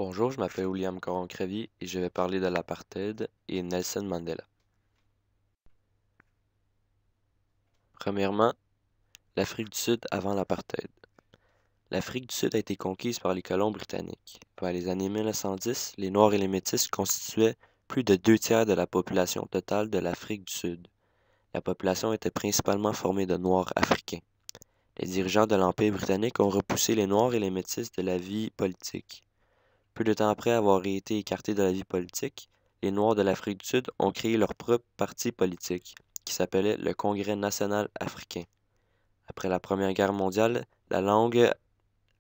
Bonjour, je m'appelle William Caron-Crevier et je vais parler de l'apartheid et Nelson Mandela. Premièrement, l'Afrique du Sud avant l'apartheid. L'Afrique du Sud a été conquise par les colons britanniques. Vers les années 1910, les Noirs et les Métis constituaient plus de 2 tiers de la population totale de l'Afrique du Sud. La population était principalement formée de Noirs africains. Les dirigeants de l'Empire britannique ont repoussé les Noirs et les Métis de la vie politique. Peu de temps après avoir été écartés de la vie politique, les Noirs de l'Afrique du Sud ont créé leur propre parti politique, qui s'appelait le Congrès national africain. Après la Première Guerre mondiale, la langue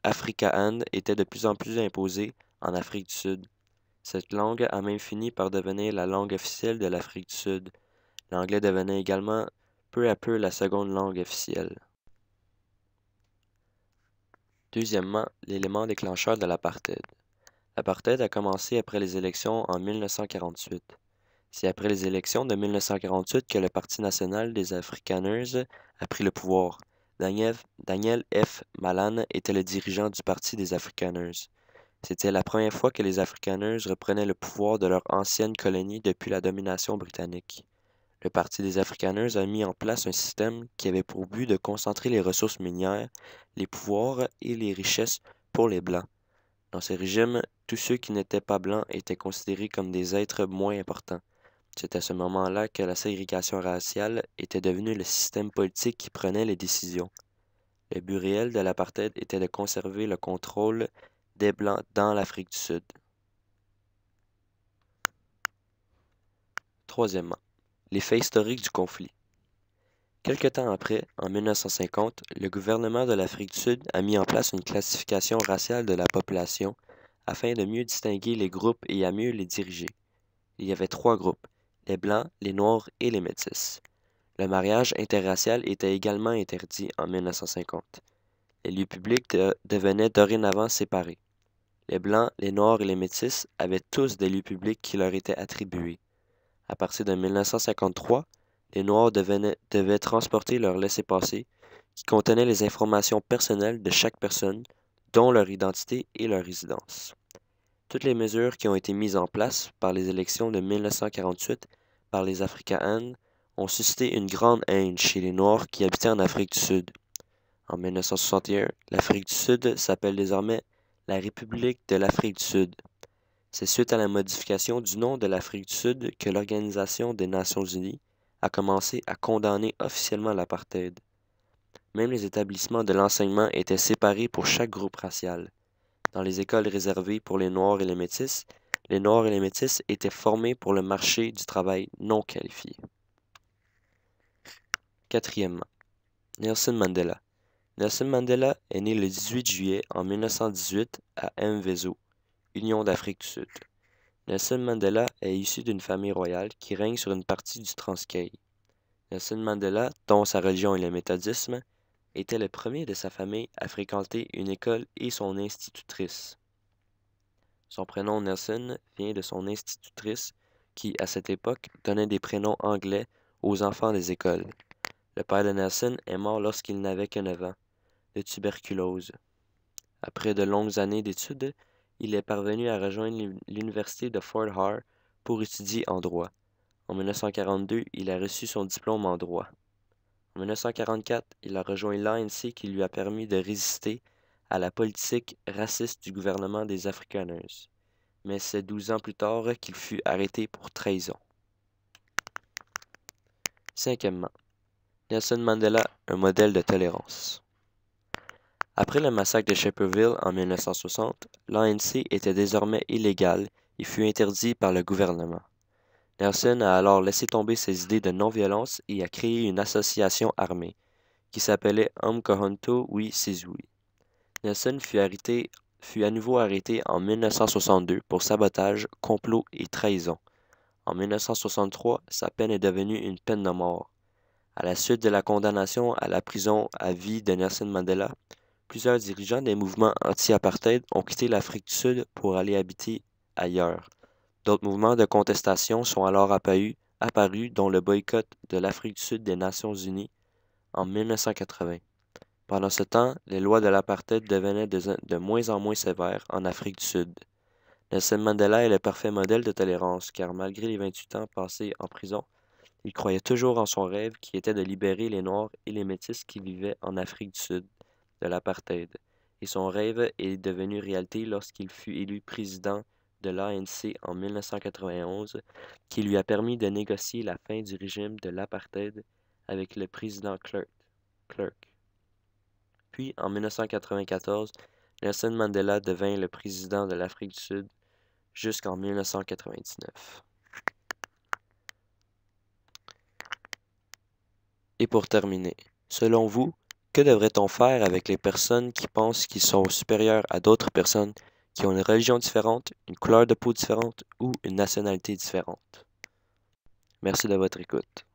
afrikaans était de plus en plus imposée en Afrique du Sud. Cette langue a même fini par devenir la langue officielle de l'Afrique du Sud. L'anglais devenait également peu à peu la seconde langue officielle. Deuxièmement, l'élément déclencheur de l'apartheid. L'apartheid a commencé après les élections en 1948. C'est après les élections de 1948 que le Parti national des Afrikaners a pris le pouvoir. Daniel F. Malan était le dirigeant du Parti des Afrikaners. C'était la première fois que les Afrikaners reprenaient le pouvoir de leur ancienne colonie depuis la domination britannique. Le Parti des Afrikaners a mis en place un système qui avait pour but de concentrer les ressources minières, les pouvoirs et les richesses pour les Blancs. Dans ce régime, tous ceux qui n'étaient pas blancs étaient considérés comme des êtres moins importants. C'est à ce moment-là que la ségrégation raciale était devenue le système politique qui prenait les décisions. Le but réel de l'apartheid était de conserver le contrôle des Blancs dans l'Afrique du Sud. Troisièmement, les faits historiques du conflit. Quelque temps après, en 1950, le gouvernement de l'Afrique du Sud a mis en place une classification raciale de la population afin de mieux distinguer les groupes et à mieux les diriger. Il y avait 3 groupes, les Blancs, les Noirs et les Métis. Le mariage interracial était également interdit en 1950. Les lieux publics devenaient dorénavant séparés. Les Blancs, les Noirs et les Métis avaient tous des lieux publics qui leur étaient attribués. À partir de 1953, les Noirs devaient transporter leur laissez-passer qui contenait les informations personnelles de chaque personne, dont leur identité et leur résidence. Toutes les mesures qui ont été mises en place par les élections de 1948 par les Afrikaans ont suscité une grande haine chez les Noirs qui habitaient en Afrique du Sud. En 1961, l'Afrique du Sud s'appelle désormais la République de l'Afrique du Sud. C'est suite à la modification du nom de l'Afrique du Sud que l'Organisation des Nations Unies a commencé à condamner officiellement l'apartheid. Même les établissements de l'enseignement étaient séparés pour chaque groupe racial. Dans les écoles réservées pour les Noirs et les Métis étaient formés pour le marché du travail non qualifié. Quatrièmement, Nelson Mandela. Nelson Mandela est né le 18 juillet en 1918 à Mvezo, Union d'Afrique du Sud. Nelson Mandela est issu d'une famille royale qui règne sur une partie du Transkei. Nelson Mandela, dont sa religion est le méthodisme, était le premier de sa famille à fréquenter une école et son institutrice. Son prénom Nelson vient de son institutrice qui, à cette époque, donnait des prénoms anglais aux enfants des écoles. Le père de Nelson est mort lorsqu'il n'avait que 9 ans, de tuberculose. Après de longues années d'études, il est parvenu à rejoindre l'université de Fort Hare pour étudier en droit. En 1942, il a reçu son diplôme en droit. En 1944, il a rejoint l'ANC qui lui a permis de résister à la politique raciste du gouvernement des Afrikaners. Mais c'est 12 ans plus tard qu'il fut arrêté pour trahison. Cinquièmement, Nelson Mandela, un modèle de tolérance. Après le massacre de Shelbyville en 1960, l'ANC était désormais illégal et fut interdit par le gouvernement. Nelson a alors laissé tomber ses idées de non-violence et a créé une association armée, qui s'appelait Umkhonto we Sizwe. Nelson fut à nouveau arrêté en 1962 pour sabotage, complot et trahison. En 1963, sa peine est devenue une peine de mort. À la suite de la condamnation à la prison à vie de Nelson Mandela, plusieurs dirigeants des mouvements anti-apartheid ont quitté l'Afrique du Sud pour aller habiter ailleurs. D'autres mouvements de contestation sont alors apparus, dont le boycott de l'Afrique du Sud des Nations Unies en 1980. Pendant ce temps, les lois de l'apartheid devenaient de moins en moins sévères en Afrique du Sud. Nelson Mandela est le parfait modèle de tolérance, car malgré les 28 ans passés en prison, il croyait toujours en son rêve qui était de libérer les Noirs et les Métis qui vivaient en Afrique du Sud de l'apartheid. Et son rêve est devenu réalité lorsqu'il fut élu président de l'ANC en 1991, qui lui a permis de négocier la fin du régime de l'apartheid avec le président Clerk. Puis, en 1994, Nelson Mandela devint le président de l'Afrique du Sud jusqu'en 1999. Et pour terminer, selon vous, que devrait-on faire avec les personnes qui pensent qu'ils sont supérieurs à d'autres personnes qui ont une religion différente, une couleur de peau différente ou une nationalité différente? Merci de votre écoute.